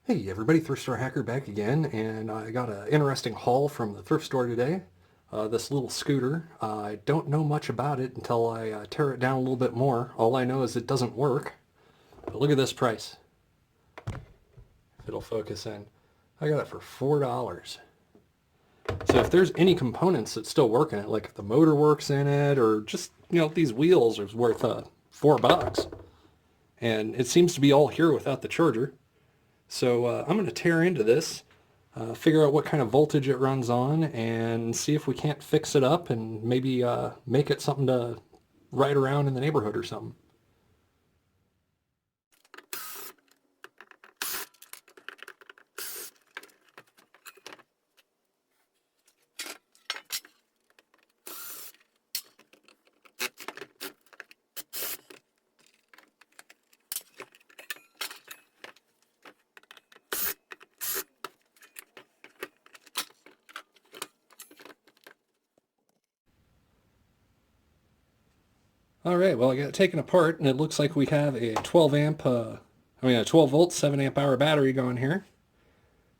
Hey everybody, Thrift Store Hacker back again, and I got an interesting haul from the thrift store today. This little scooter. I don't know much about it until I tear it down a little bit more. All I know is it doesn't work. But look at this price. If it'll focus in. I got it for $4. So if there's any components that still work in it, like if the motor works in it, or just, these wheels are worth $4. And it seems to be all here without the charger. So I'm going to tear into this, figure out what kind of voltage it runs on, and see if we can't fix it up and maybe make it something to ride around in the neighborhood or something. All right, well, I got it taken apart, and it looks like we have a 12 volt, 7 amp hour battery going here,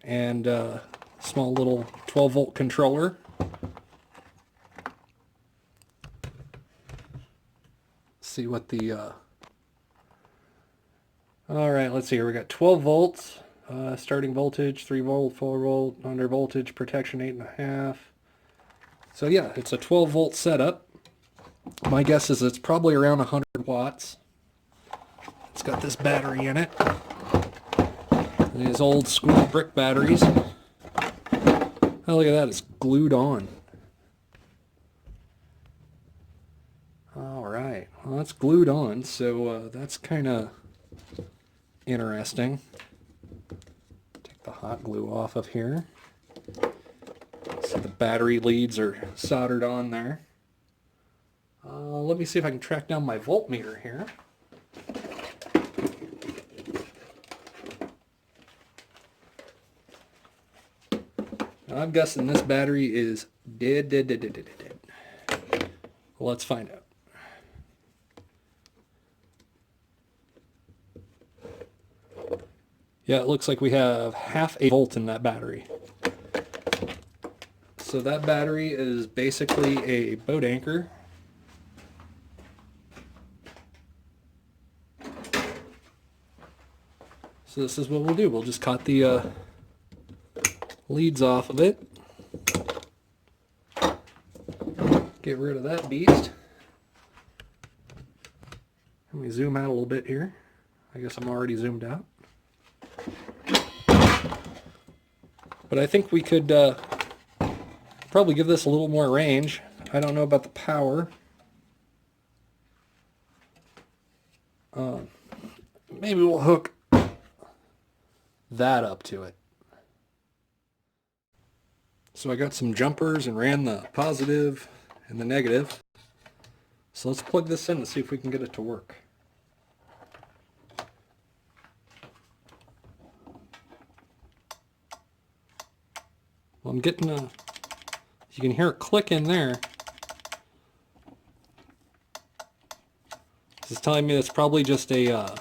and a small little 12 volt controller. See what the, all right, let's see here. We got 12 volts, starting voltage, 3 volt, 4 volt, under voltage, protection 8.5. So yeah, it's a 12 volt setup. My guess is it's probably around 100 watts. It's got this battery in it. These old school brick batteries. Oh, look at that, it's glued on. Alright, well it's glued on, so that's kind of interesting. Take the hot glue off of here. See the battery leads are soldered on there. Let me see if I can track down my voltmeter here. Now, I'm guessing this battery is dead. Well, let's find out. Yeah, it looks like we have half a volt in that battery. So that battery is basically a boat anchor. So this is what we'll do. We'll just cut the leads off of it. Get rid of that beast. Let me zoom out a little bit here. I guess I'm already zoomed out. But I think we could probably give this a little more range. I don't know about the power. Maybe we'll hook that up to it. So I got some jumpers and ran the positive and the negative. So let's plug this in and see if we can get it to work. Well, I'm getting a, you can hear it click in there. This is telling me it's probably just a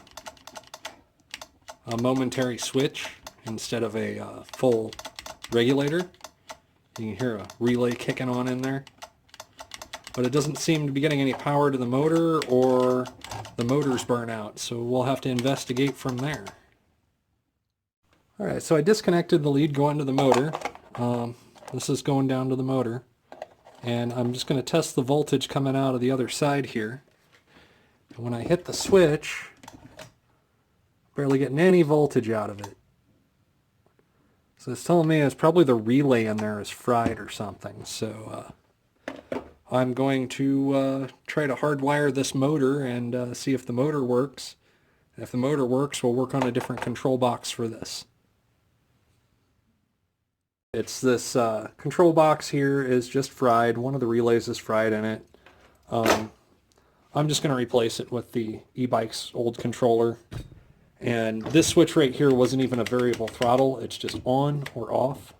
momentary switch instead of a full regulator. You can hear a relay kicking on in there. But it doesn't seem to be getting any power to the motor, or the motor's burn out, so we'll have to investigate from there. Alright, so I disconnected the lead going to the motor. This is going down to the motor. And I'm just going to test the voltage coming out of the other side here. And when I hit the switch, barely getting any voltage out of it. So it's telling me it's probably the relay in there is fried or something. So I'm going to try to hardwire this motor and see if the motor works. And if the motor works, we'll work on a different control box for this. It's this control box here is just fried. One of the relays is fried in it. I'm just going to replace it with the e-bike's old controller. And this switch right here wasn't even a variable throttle. It's just on or off.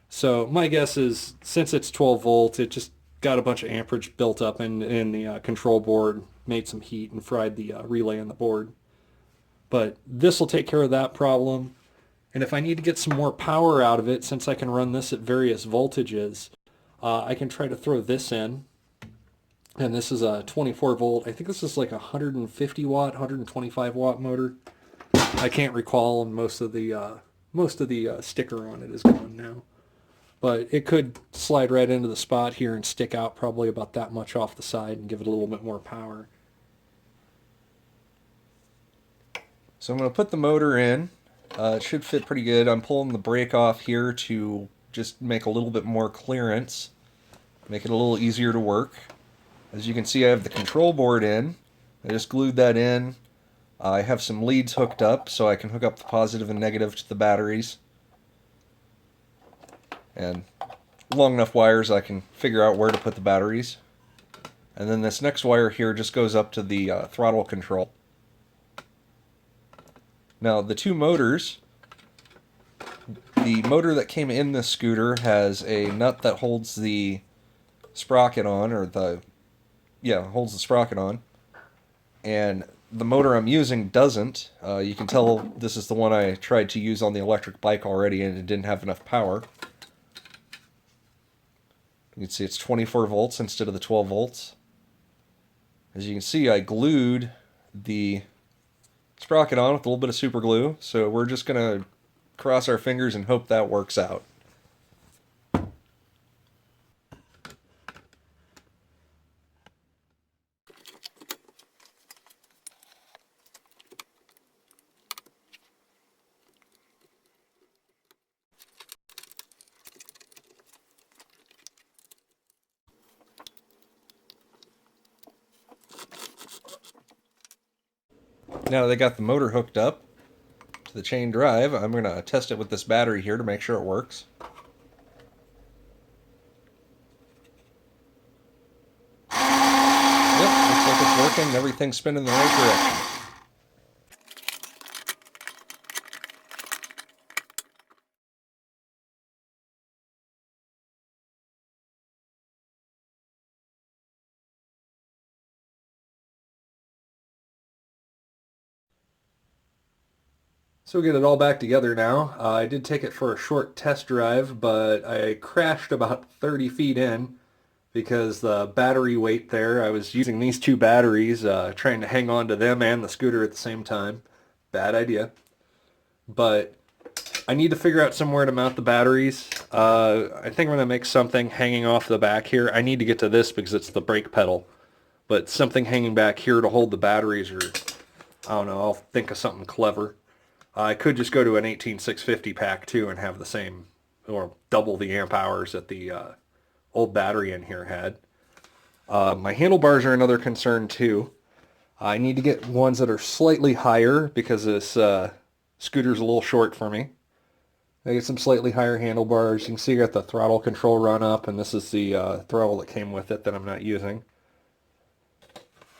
So my guess is, since it's 12 volts, it just got a bunch of amperage built up in the control board, made some heat, and fried the relay in the board. But this will take care of that problem. And if I need to get some more power out of it, since I can run this at various voltages, I can try to throw this in. And this is a 24 volt. I think this is like a 150 watt, 125 watt motor. I can't recall, and most of the sticker on it is gone now. But it could slide right into the spot here and stick out probably about that much off the side and give it a little bit more power. So I'm going to put the motor in. It should fit pretty good. I'm pulling the brake off here to just make a little bit more clearance, make it a little easier to work. As you can see, I have the control board in. I just glued that in. I have some leads hooked up so I can hook up the positive and negative to the batteries. And long enough wires I can figure out where to put the batteries. And then this next wire here just goes up to the throttle control. Now the two motors, the motor that came in this scooter has a nut that holds the sprocket on, or holds the sprocket on, and the motor I'm using doesn't. You can tell this is the one I tried to use on the electric bike already and it didn't have enough power. You can see it's 24 volts instead of the 12 volts. As you can see, I glued the sprocket on with a little bit of super glue, so we're just going to cross our fingers and hope that works out. Now they got the motor hooked up to the chain drive, I'm going to test it with this battery here to make sure it works. Yep, looks like it's working. Everything's spinning the right direction. So we get it all back together now. I did take it for a short test drive, but I crashed about 30 feet in because the battery weight there, I was using these two batteries, trying to hang on to them and the scooter at the same time. Bad idea. But I need to figure out somewhere to mount the batteries. I think I'm going to make something hanging off the back here. I need to get to this because it's the brake pedal. But something hanging back here to hold the batteries, or I don't know, I'll think of something clever. I could just go to an 18650 pack too and have the same, or double the amp hours that the old battery in here had. My handlebars are another concern too. I need to get ones that are slightly higher because this scooter's a little short for me. I get some slightly higher handlebars. You can see I got the throttle control run up, and this is the throttle that came with it that I'm not using.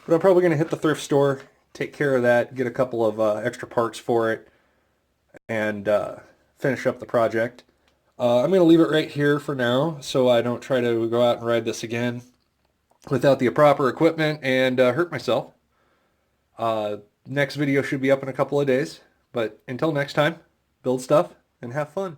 But I'm probably going to hit the thrift store, take care of that, get a couple of extra parts for it, and finish up the project. I'm going to leave it right here for now so I don't try to go out and ride this again without the proper equipment and hurt myself. Next video should be up in a couple of days, but until next time, build stuff and have fun.